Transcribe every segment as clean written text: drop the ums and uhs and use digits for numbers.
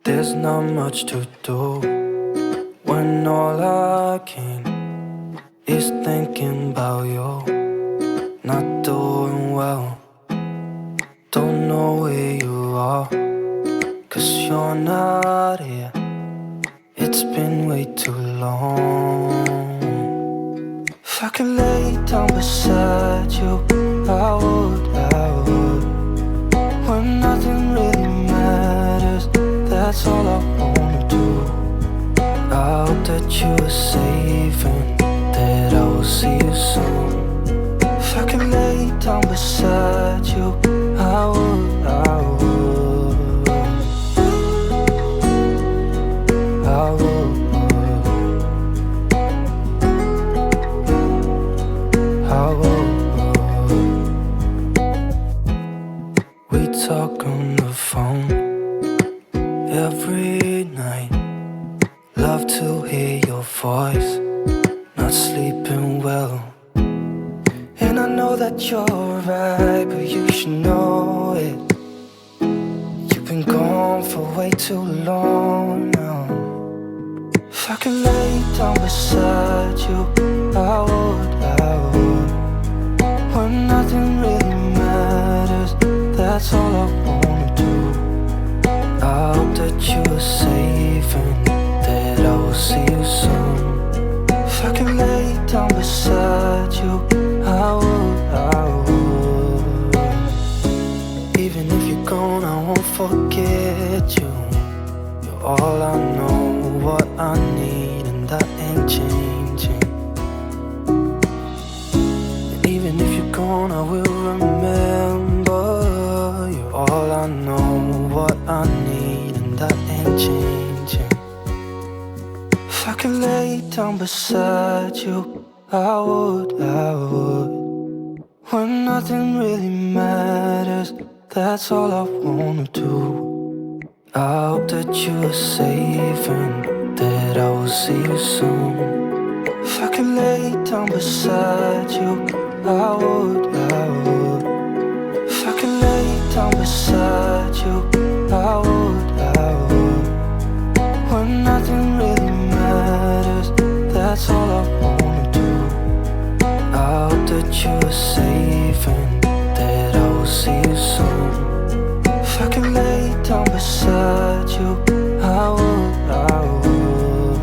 There's not much to do when all I can is thinking about you. Not doing well, don't know where you are, 'cause you're not here. It's been way too long. If I could lay down beside you, I would, when nothing really matters. That's all I wanna do. I hope that you are safe and that I will see you soon. If I could lay down beside you, I would, I would, I would, I would. We talk on the phone every night. Love to hear your voice. Not sleeping well, and I know that you're right, but you should know it. You've been gone for way too long now. If I could lay down beside you, I would, I would. When nothing really matters, that's all I wanna do. I hope that you are safe and that I will see you soon. If I could lay down beside you, I would, I would. Even if you're gone, I won't forget you. You're all I know, what I need, and that ain't changing. And even if you're gone, I will remember. You're all I know, what I need, and that ain't changing. If I could lay down beside you, I would, I would. When nothing really matters, that's all I wanna do. I hope that you are safe and that I will see you soon. If I could lay down beside you, I would, I would. If I could lay down beside you, I would, I would. When nothing really matters, that's all I wanna do. I hope that you are safe and that I will see you soon. If I could lay down beside you, I would, I would,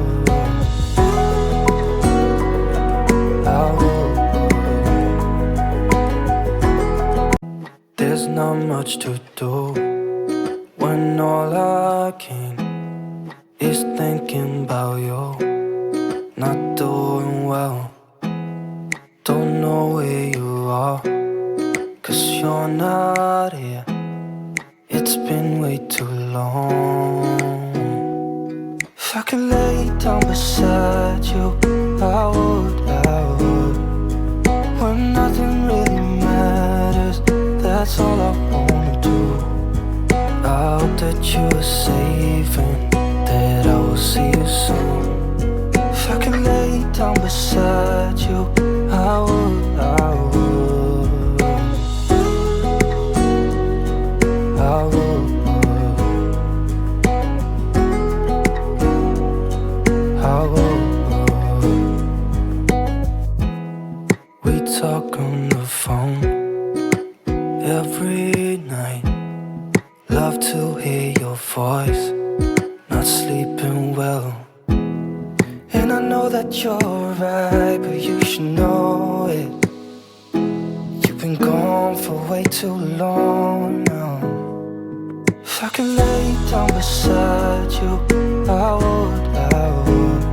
I would. There's not much to do when all I can is thinking about you. Not doing well, don't know where you are, 'cause you're not here. It's been way too long. If I could lay down beside you, I would, I would. When nothing really matters, that's all I wanna do. I hope that you are safe and that I will see you soon. If I could lay down beside you, I would, I would, I would, I would. We talk on the phone every night. Love to hear your voice. Not sleeping well, and I know that you're right, but you should know it. You've been gone for way too long now. If I could lay down beside you, I would, I would.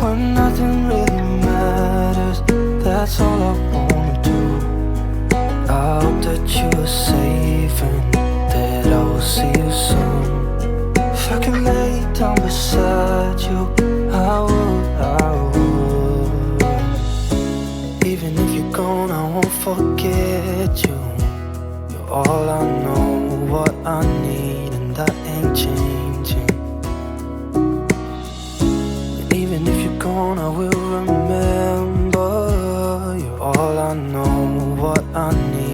When nothing really matters, that's all I wanna do. I hope that you are safe and that I will see you soon. If I could lay down beside you, I would, I would. Even if you're gone, I won't forget you. You're all I know, what I need, and that ain't changing.